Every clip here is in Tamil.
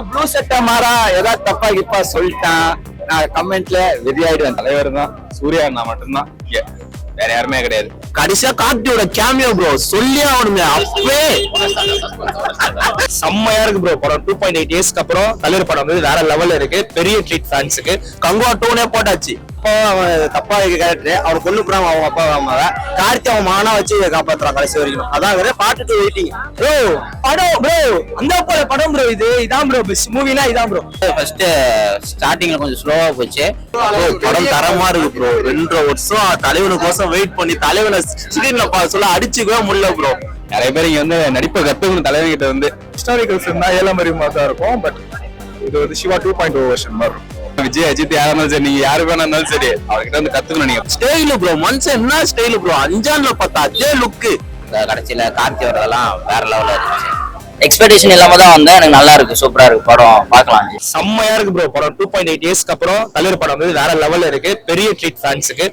ப்ளூ செட்டா மாறா ஏதாவது தப்பா கிப்பா சொல்லிட்டான் நான் கமெண்ட்ல வெறியாயிடுவேன். தலைவர் தான், சூர்யா அண்ணா மட்டும்தான், வேற யாருமே கிடையாது. கடைசியா கார்த்தியோட கேமியோ ப்ரோ சொல்லியே ஆகணுமே. அப்பவே செம்மையா இருக்கு ப்ரோ படம். 2.8 இயர்ஸ்க்கு அப்புறம் தலைவர் படம் வந்து வேற லெவல்ல இருக்கு. பெரிய ட்ரீட் ஃபேன்ஸுக்கு. கங்குவா டோனே போட்டாச்சு. அவன் தப்பா இருக்க கேரக்டர் அவன் கொண்டு போறான். அவங்க அப்பா அம்மாவை கார்த்தி அவன் மானா வச்சு காப்பாத்துறான் கடைசி வரைக்கும். அதான் பாட்டு 2 வெயிட்டிங் ப்ரோ. படம் ப்ரோ அந்த போல படம் ப்ரோ. இதான் ப்ரோ பெஸ்ட் மூவினா இதான் ப்ரோ. ஃபர்ஸ்ட் ஸ்டார்டிங்ல கொஞ்சம் ஸ்லோவா போச்சு. படம் தரமா இருக்கு ப்ரோ. 2.5 வருஷம் தலைவனுக்கோசம் வெயிட் பண்ணி தலைவனை ஸ்கிரீன்ல சொல்ல அடிச்சுக்கவே முடியல ப்ரோ. நிறைய பேர் இங்க வந்து நடிப்பை கத்துக்கணும் தலைவர் கிட்ட வந்து. ஹிஸ்டாரிக்கல் ஃபிலிம்னா ஏழமரி மாதிரி தான் இருக்கும். பட் இது வந்து சிவா 2.0 வெர்ஷன் மாதிரி இருக்கும். விஜய் அஜித் யாராலும் சரி, நீங்க யாரு வேணா இருந்தாலும் சரி, அவர்கிட்ட வந்து கத்துக்கணும். நீங்க ஸ்டைல் ப்ரோ மனுஷன் என்ன ஸ்டைல் ப்ரோ. அஞ்சான்ல பார்த்தா அதே லுக்கு. கடைசியில கார்த்தி வரதெல்லாம் வேற லெவல்ல இருந்துச்சு. எக்ஸ்பெக்டேஷன் இல்லாம தான் வந்தேன். எனக்கு நல்லா இருக்கு, சூப்பரா இருக்கு படம், பார்க்கலாம். செம்மையா இருக்கு ப்ரோ படம். 2.8 இயர்ஸ்க்கு அப்புறம் தலைவர் படம் வந்து வேற லெவல்ல இருக்கு. பெரிய ட்ரீட் ஃபேன்ஸுக்கு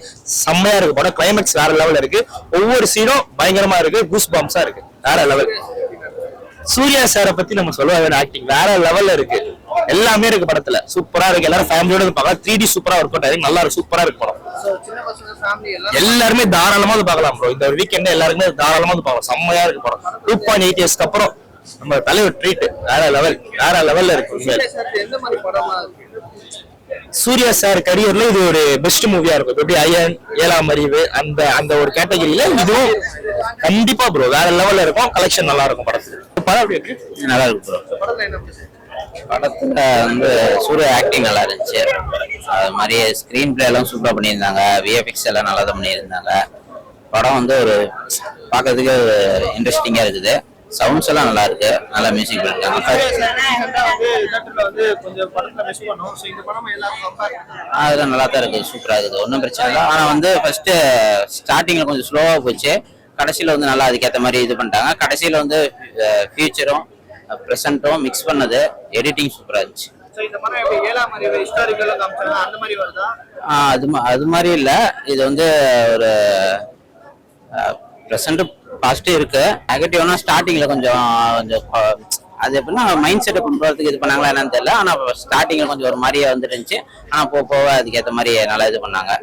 செம்மையா இருக்கு படம். கிளைமேக்ஸ் வேற லெவல்ல இருக்கு. ஒவ்வொரு சீனும் பயங்கரமா இருக்கு. கூஸ் பம்ப்ஸா இருக்கு. வேற லெவல். சூர்யா சாரை பத்தி நம்ம சொல்ல வேண்டிய ஆக்டிங் வேற லெவல்ல இருக்கு. எல்லாமே இருக்கு படத்துல. சூப்பரா இருக்கு. எல்லாரும் ஃபேமிலியோட பார்க்கலாம். 3D சூப்பரா ஒர்க் அவுட் ஆயிருக்கு. நல்லா இருக்கு. சூப்பரா இருக்கு படம். எல்லாருமே தாராளமா பார்க்கலாம் ப்ரோ. இந்த வீக்கெண்ட் எல்லாருமே தாராளமா பார்க்கலாம். செம்மையா இருக்கு படம். 2.8 இயர்ஸ்க்கு அப்புறம் நம்ம தலைவர் ட்ரீட் வேற லெவல். வேற லெவல்ல இருக்கு. சூர்யா சார் கரியர்ல இது ஒரு பெஸ்ட் மூவியா இருக்கும். எப்படி அயன், ஏழாம் அறிவு அந்த அந்த ஒரு கேட்டகரியில இதுவும் கண்டிப்பா ப்ரோ வேற லெவல்ல இருக்கும். கலெக்ஷன் நல்லா இருக்கும் படத்துக்கு. படம் எப்படி இருக்கு? நல்லா இருக்கு ப்ரோ. படத்துல வந்து சூர்யா ஆக்டிங் நல்லா இருந்துச்சு. அது மாதிரி ஸ்கிரீன் பிளே எல்லாம் சூப்பரா பண்ணியிருந்தாங்க. விஎஃப்எக்ஸ் எல்லாம் நல்லா தான் பண்ணியிருந்தாங்க. படம் வந்து ஒரு பார்க்கறதுக்கு இன்ட்ரெஸ்டிங்கா இருக்குது. சவுண்ட்ஸ் எல்லாம் நல்லா இருக்கு. நல்லா மியூசிக் பண்ணிருக்காங்க. அதெல்லாம் நல்லா தான் இருக்கு. சூப்பரா இருக்குது. ஒன்றும் பிரச்சனை இல்லை. ஆனா வந்து ஃபர்ஸ்ட் ஸ்டார்டிங்ல கொஞ்சம் ஸ்லோவா போச்சு. கடைசியில வந்து நல்லா அதுக்கேற்ற மாதிரி இது பண்ணிட்டாங்க. கடைசியில வந்து ஃபியூச்சரும் ப்ரெசென்ட்டும் மிக்ஸ் பண்ணது எடிட்டிங் சூப்பரா இருந்துச்சு. அது மாதிரி இல்ல. இது வந்து ஒரு ப்ரெசென்ட் பாசிட்டிவ் இருக்கு. நெகட்டிவ்னா ஸ்டார்டிங்ல கொஞ்சம் அது எப்படின்னா மைண்ட் செட்டை கொண்டு வரதுக்கு இது பண்ணாங்களா என்னன்னு தெரியல. ஆனா ஸ்டார்டிங்ல கொஞ்சம் ஒரு மாதிரியே வந்துட்டு இருந்துச்சு. ஆனா போக அதுக்கேற்ற மாதிரி நல்லா இது பண்ணாங்க.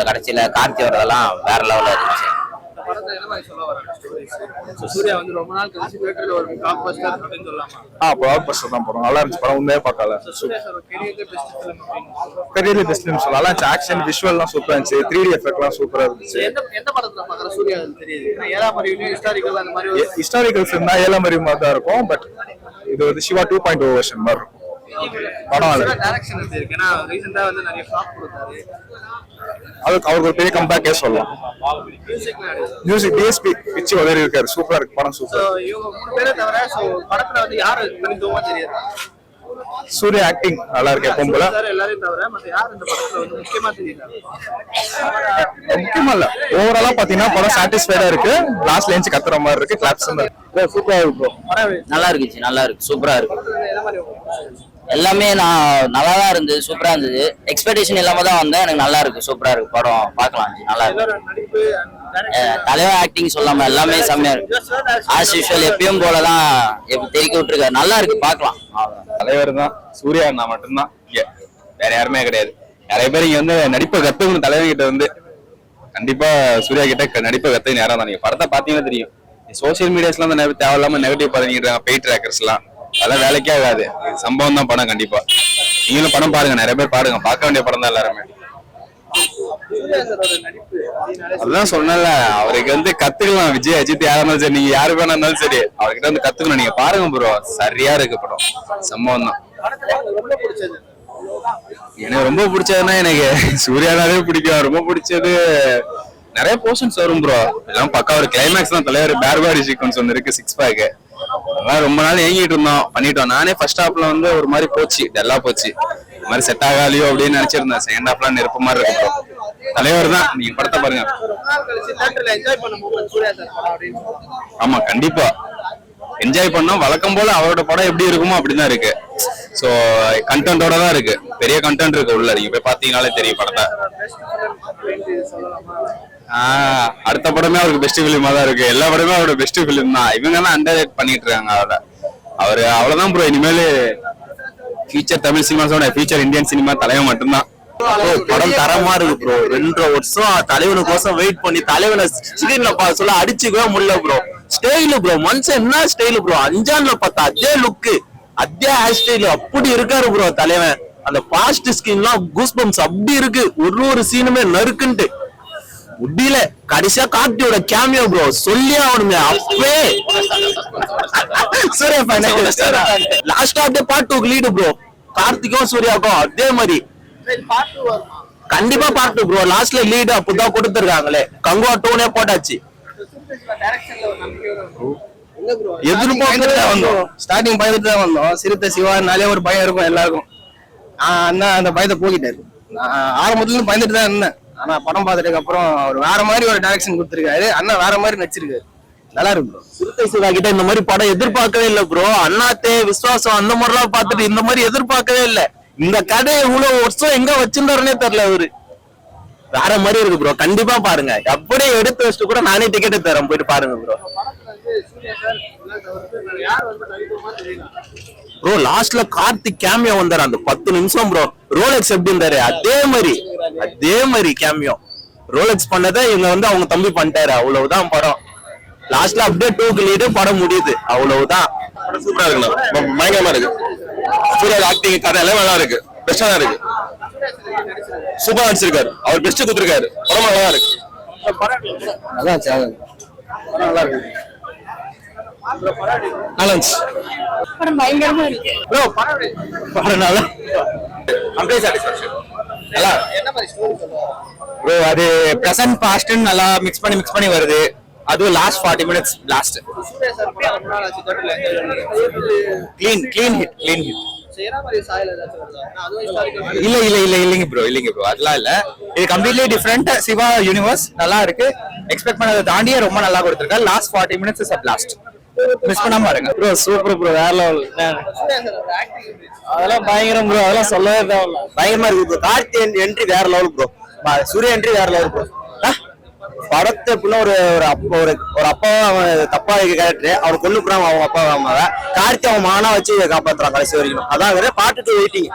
கடைசியில கார்த்தி வரதெல்லாம் வேற லெவல்ல இருந்துச்சு. நல்லா இருந்துச்சு படம். உண்மையே பார்க்கல. கரியர்ல பெஸ்ட் ஃபிலிம் சொல்லலாம். நல்லா இருந்துச்சு. ஆக்ஷன் விஷுவல்லாம் சூப்பரா இருந்துச்சு. 3D எஃபெக்ட்லாம் சூப்பரா இருந்துச்சு. ஹிஸ்டாரிக்கல் ஃபிலிம்னா ஏழமரி மாதிரி தான் இருக்கும். பட் இது வந்து சிவா 2.0 வெர்ஷன் மாதிரி இருக்கும். படம் அதுக்கு அவருக்கு ஒரு பெரிய கம்பேக்கே சொல்லலாம். மியூசிக் டிஎஸ்பி பிச்சு உதறி இருக்காரு. சூப்பரா இருக்கு படம். சூப்பர். சூர்யா ஆக்டிங் நல்லா இருக்கு. எப்பவும் போல முக்கியமா இல்ல. ஓவராலா பாத்தீங்கன்னா படம் சாட்டிஸ்ஃபைடா இருக்கு. லாஸ்ட் லைன்ஸ் கத்துற மாதிரி இருக்கு. கிளாப்ஸ் சூப்பரா இருக்கு. நல்லா இருக்குச்சு. நல்லா இருக்கு. சூப்பரா இருக்கு. எல்லாமே நான் நல்லா தான் இருந்தது. சூப்பரா இருந்தது. எக்ஸ்பெக்டேஷன் இல்லாம தான் வந்தேன். எனக்கு நல்லா இருக்கு. சூப்பரா இருக்கு படம். பார்க்கலாம். நல்லா இருக்கு. தலைவர் ஆக்டிங் சொல்லாம எல்லாமே செம்மையா இருக்கு. ஆஸ் யூஷுவல் எப்பயும் போலதான் தெரிவிக்க விட்டுருக்காரு. நல்லா இருக்கு. பார்க்கலாம். தலைவர் தான், சூர்யா அண்ணா மட்டும்தான், வேற யாருமே கிடையாது. நிறைய பேர் இங்க வந்து நடிப்பை கத்துக்கணும் தலைவர் கிட்ட வந்து. கண்டிப்பா சூர்யா கிட்ட நடிப்பை கத்துக்கணும். யாரா தான் நீங்க படத்தை பாத்தீங்கன்னா தெரியும். சோசியல் மீடியாஸ்ல வந்து தேவையில்லாம நெகட்டிவ் பண்ணிட்டு பெயிட் ட்ராக்கர்ஸ் எல்லாம் அதெல்லாம் வேலைக்கே ஆகாது. சம்பவம் தான் படம். கண்டிப்பா நீங்களும் படம் பாருங்க. நிறைய பேர் பாருங்க. பார்க்க வேண்டிய படம் தான் எல்லாருமே. அதுதான் சொன்னல, அவருக்கு வந்து கத்துக்கலாம். விஜய் அஜித் யாரா இருந்தாலும் சரி, நீங்க யாரு வேணா இருந்தாலும் சரி, அவர்கிட்ட வந்து கத்துக்கணும். நீங்க பாருங்க ப்ரோ. சரியா இருக்கு படம். சம்பவம் தான். எனக்கு ரொம்ப பிடிச்சதுன்னா எனக்கு சூர்யாவே பிடிக்கும். ரொம்ப பிடிச்சது நிறைய போர்ஷன்ஸ் வரும் ப்ரோ. எல்லாம் பக்கா ஒரு கிளைமேக்ஸ் தான். தலைவர் பேர்பாடி சீக்வன்ஸ் ஒன்று இருக்கு. 6 பேக். அதெல்லாம் ரொம்ப நாள் ஏங்கிட்டு இருந்தோம். பண்ணிட்டோம். நானே ஃபர்ஸ்ட் ஹாப்ல வந்து ஒரு மாதிரி போச்சு. டல்லா போச்சு. இந்த மாதிரி செட் ஆகாலியோ அப்படின்னு நினைச்சிருந்தேன். செகண்ட் ஹாப்லாம் நெருப்பு மாதிரி இருக்கும். தலைவர் தான். நீங்க படத்தை பாருங்க. ஆமா கண்டிப்பா என்ஜாய் பண்ணோம். வழக்கம் போல அவரோட படம் எப்படி இருக்குமோ அப்படிதான் இருக்கு. சோ கண்டென்ட்டோட தான் இருக்கு. பெரிய கண்டென்ட் இருக்கு உள்ள. நீங்க போய் பாத்தீங்கன்னாலே தெரியும் படத்தை. அடுத்த படமே அவருக்கு பெஸ்ட் பிலிமா தான் இருக்கு. எல்லா படமே அவரோட பெஸ்ட் பிலிம் தான். இவங்க தான் அண்டர் ரேட் பண்ணிட்டு இருக்காங்க. அவரை அவரு அவ்வளவுதான் ப்ரோ. இனிமேல் ஃபியூச்சர் தமிழ் சினிமாஸோட ஃபியூச்சர் இந்தியன் சினிமா தலைவன் மட்டும்தான். படம் தரமா இருக்கு ப்ரோ. 2.5 வருஷம் தலைவனுக்கோசம் வெயிட் பண்ணி தலைவனை ஸ்கிரீன்ல சொல்ல அடிச்சுக்கவே முடியல ப்ரோ. ஸ்டைலு ப்ரோ, மனுஷன் என்ன ஸ்டைலு ப்ரோ. 5ஆண்டுல பார்த்தா அதே லுக்கு, அதே ஹேர் ஸ்டைல் அப்படி இருக்காரு ப்ரோ தலைவன். அந்த பாஸ்ட் ஸ்கின்லாம் கூஸ் பம்ப்ஸ் அப்படி இருக்கு. ஒரு சீனுமே நறுக்குன்ட்டு முடியல. கடைசியா கார்த்தியோட கேமியோ ப்ரோ சொல்லியே ஆகணுமே. அப்பவே சூர்யா லாஸ்ட் அப்படியே பார்ட் 2 லீடு ப்ரோ. கார்த்திக்கும் சூர்யாக்கும் அதே மாதிரி கண்டிப்பா பார்ட் 2 ப்ரோ. லாஸ்ட்ல லீடு அப்பதான் கொடுத்துருக்காங்களே. கங்குவா 2 போட்டாச்சு. எதிர்பார்க்கவே வந்தோம். ஸ்டார்டிங் பயந்துட்டு தான் வந்தோம். சிறுத்தை சிவானாலே ஒரு பயம் இருக்கும் எல்லாருக்கும். அண்ணா அந்த பயத்தை போக்கிட்டாரு. ஆரம்பத்துல இருந்து பயந்துட்டு தான் இருந்தேன். ஆனா படம் பார்த்துட்டு அப்புறம் அவர் வேற மாதிரி ஒரு டைரக்ஷன் கொடுத்துருக்காரு. அண்ணா வேற மாதிரி நடிச்சிருக்காரு. நல்லா இருக்கு ப்ரோ. சிறுத்தை சிவா கிட்ட இந்த மாதிரி படம் எதிர்பார்க்கவே இல்லை ப்ரோ. அண்ணாத்தே விசுவாசம் அந்த மாதிரி எல்லாம் பார்த்துட்டு இந்த மாதிரி எதிர்பார்க்கவே இல்லை. இந்த கதையை இவ்வளவு வருஷம் எங்க வச்சிருந்தாருன்னே தெரியல. அவரு வேற மாதிரி இருக்கு ப்ரோ. கண்டிப்பா பாருங்க. அப்படியே எடுத்து வச்சுட்டு கூட நானே டிக்கெட் தரேன், போயிட்டு பாருங்க ப்ரோ. ப்ரோ லாஸ்ட்ல கார்த்திக் கேமியோ வந்தாரு அந்த 10 நிமிஷம் ப்ரோ. ரோலெக்ஸ் எப்படி இருந்தாரு அதே மாதிரி கேமியோ. ரோலெக்ஸ் பண்ணதை இவங்க அவங்க தம்பி பண்ணிட்டாரு. அவ்வளவுதான் படம். லாஸ்ட்ல அப்படியே 2 லீடு படம் முடியுது. அவ்வளவுதான். சூப்பரா இருக்கு, பயங்கரமா இருக்கு. சூர்யா ஆக்டிங் கதை எல்லாம் நல்லா இருக்கு, பெஸ்டா தான் இருக்கு. சூப்பரா நடிச்சிருக்காரு, அவர் பெஸ்ட் கொடுத்துருக்காரு. படம் நல்லா இருக்கு. நல்லா இருக்கு. படம் பயங்கரமா இருக்கு ப்ரோ. படம் நல்லா அப்படியே சாட்டிஸ்ஃபேக்ஷன் நல்லா. ப்ரோ அது பிரசன்ட் பாஸ்ட் நல்லா மிக்ஸ் பண்ணி வருது. அதுவும் last 40 minutes blast. Clean hit. இல்லைங்க ப்ரோ அதெல்லாம் இல்ல. இது கம்ப்ளீட்லி டிஃபரெண்ட். சிவா யூனிவர்ஸ் நல்லா இருக்கு. எக்ஸ்பெக்ட் பண்ணதை தாண்டியே ரொம்ப நல்லா கொடுத்திருக்காரு. Last 40 minutes is blast. Miss பண்ணாம பாருங்க ப்ரோ. சூப்பர் ப்ரோ, வேற லெவல். அதெல்லாம் பயங்கரம் ப்ரோ. அதெல்லாம் சொல்லவே தேவையில்ல. பயங்கரமா இருக்கு ப்ரோ. கார்த்தி என்ட்ரி வேற லெவல் ப்ரோ. சூர்யா என்ட்ரி வேற லெவல் ப்ரோ. படத்தை எப்படின்னா ஒரு அப்பாவை அவன் தப்பா இருக்க கேரக்டர் அவன் கொண்டு போறான். அவங்க அப்பா அம்மாவை கார்த்தி அவன் மானா வச்சு காப்பாத்துறான் கடைசி வரைக்கும். அதான் பாட்டு 2 வெயிட்டிங்.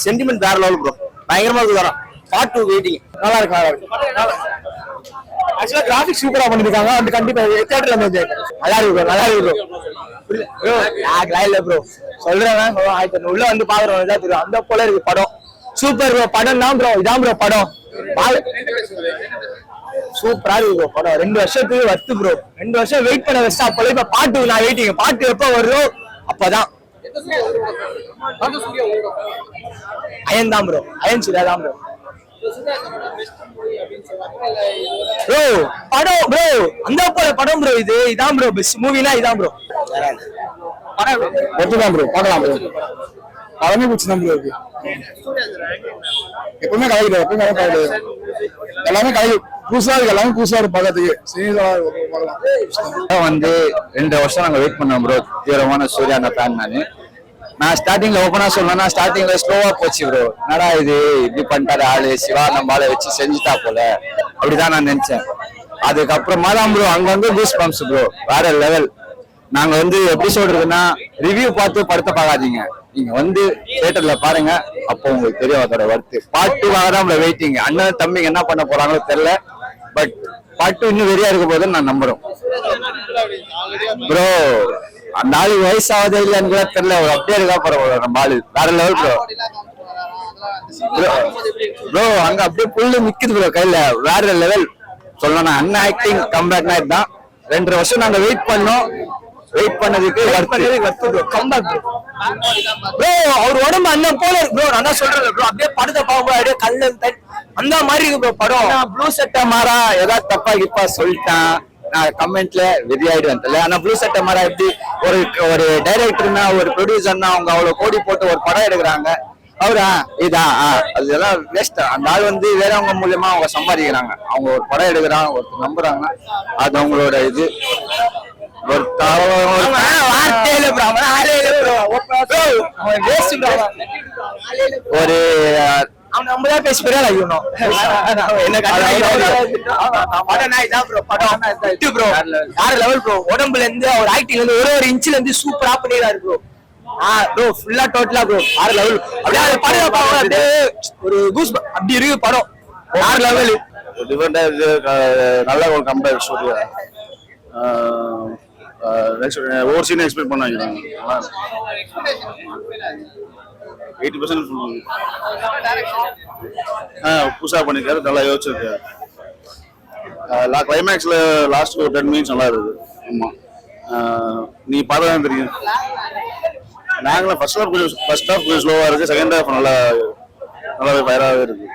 சென்டிமெண்ட் வேற லெவல் ப்ரோ. பயங்கரமா இருக்கு. வரான் பார்ட் 2 வெயிட்டிங். நல்லா இருக்கு. ஆக்சுவலா கிராபிக்ஸ் சூப்பரா பண்ணிருக்காங்க. அது கண்டிப்பா தியேட்டர்ல வந்து நல்லா இருக்கு ப்ரோ. இல்ல ப்ரோ சொல்றேன். உள்ள வந்து பாக்குறோம் அந்த போல இருக்கு படம். Super bro. படம் தான் ப்ரோ. இதான் ப்ரோ படம். சூப்பரா இருக்கு ப்ரோ படம். 2 வருஷத்துக்கு வர்த்து ப்ரோ. 2 வருஷம் வெயிட் பண்ண வச்சா அப்போ இப்ப பாட்டு நான் வெயிட்டிங். பாட்டு எப்ப வருதோ அப்பதான். அயன் தான் ப்ரோ. அயன் சூர்யா தான் ப்ரோ. ப்ரோ படம் ப்ரோ அந்த போல படம் ப்ரோ. இதான் ப்ரோ பெஸ்ட் மூவினா இதான் ப்ரோ. படம் ப்ரோ பார்க்கலாம் ப்ரோ. படமே பிடிச்சதான் ப்ரோ இருக்கு. எப்பவுமே கலைக்குது. எல்லாமே கலை புதுசா இருக்கு. எல்லாமே புதுசா இருக்கு பார்க்கறதுக்கு. வந்து 2 வருஷம் நாங்க வெயிட் பண்ணோம் ப்ரோ. தீவிரமான சூர்யா ஃபேன் நான் ஸ்டார்டிங்ல ஓப்பனா சொல்லணும்னா ஸ்டார்டிங்ல ஸ்லோவா போச்சு ப்ரோ. என்னடா இது இப்படி பண்ணிட்டாரு ஆளு. சிவா நம்ம ஆளை வச்சு செஞ்சுட்டா போல அப்படிதான் நான் நினைச்சேன். அதுக்கப்புறமா தான் ப்ரோ அங்க கூஸ் பம்ப்ஸ் ப்ரோ வேற லெவல். நாங்க எப்படி சொல்றதுன்னா ரிவ்யூ பார்த்து படத்தை பார்க்காதீங்க. நீங்க தியேட்டர்ல பாருங்க. அப்போ உங்களுக்கு தெரியும் அதோட வர்த்து. பார்ட் 2 தான் ப்ரோ வெயிட்டிங். அண்ணன் தம்பிங்க என்ன பண்ண போறாங்களோ தெரியல. பட் பார்ட் 2 இன்னும் வெறியா இருக்க போதுன்னு நான் நம்புறோம் ப்ரோ. அந்த ஆளுக்கு வயசாவதே இல்லைன்னு கூட தெரியல. ஒரு அப்படியே இருக்கா போற நம்ம ஆளு வேற லெவல் ப்ரோ. ப்ரோ அங்க அப்படியே புல்லு நிக்குது ப்ரோ கையில. வேற லெவல் சொல்லணும். அண்ணன் ஆக்டிங் கம்பேக்னா இதுதான். 2 வருஷம் நாங்க வெயிட் பண்ணோம். வெயிட் பண்ணதுக்கு ப்ரோ அவர் உடம்பு அண்ணன் போல இருக்கு ப்ரோ. நான் தான் சொல்றேன் ப்ரோ. அப்படியே படத்தை பார்க்கும்போது அப்படியே கல்லு அந்த மாதிரி இருக்கு ப்ரோ படம். ப்ளூ சட்டை மாறா ஏதாவது தப்பா கிப்பா சொல்லிட்டான் நான் கமெண்ட்ல வெறியாயிடுவேன் தெரியல. ஆனா ப்ளூ சட்டை மாறா எப்படி ஒரு டைரக்டர்னா ஒரு ப்ரொடியூசர்னா அவங்க அவ்வளவு கோடி போட்டு ஒரு படம் எடுக்கிறாங்க. அவரா இதான் அதெல்லாம் வேஸ்ட். அந்த ஆள் வேறவங்க மூலியமா அவங்க சம்பாதிக்கிறாங்க. அவங்க ஒரு படம் எடுக்கிறாங்க, ஒருத்தர் நம்புறாங்க. அது அவங்களோட இது. ஒரு அவன் நம்ம தான் பேசி பெரிய ஆகிடணும் என்ன படம் ப்ரோ வேற லெவல் ப்ரோ. உடம்புல இருந்து அவர் ஆக்டிங்ல இருந்து ஒரு இன்ச்ல இருந்து சூப்பரா பண்ணிடுறாரு ப்ரோ. ப்ரோ ஃபுல்லா டோட்டலா ப்ரோ வேற லெவல். அப்படியே அந்த படம் பாருங்க அப்படியே ஒரு கூஸ் அப்படி இருக்கு படம் வேற லெவல். டிஃபரெண்டா இருக்கு. நல்ல ஒரு கம்பேக் சூர்யா. ஒவ்வொரு சீன் எக்ஸ்பெக்ட் பண்ணாங்க. 80% புதுசா பண்ணிருக்காரு, நல்லா யோசிச்சிருக்காரு. கிளைமேக்ஸ்ல லாஸ்ட் ஒரு 10 மினிட்ஸ் நல்லா இருக்கு. ஆமா நீ பார்த்ததான் தெரியும். நாங்களும் ஃபர்ஸ்ட் ஹாஃப் கொஞ்சம் ஸ்லோவா இருக்கு, செகண்ட் ஹாஃப் நல்லாவே ஃபயராகவே இருக்கு.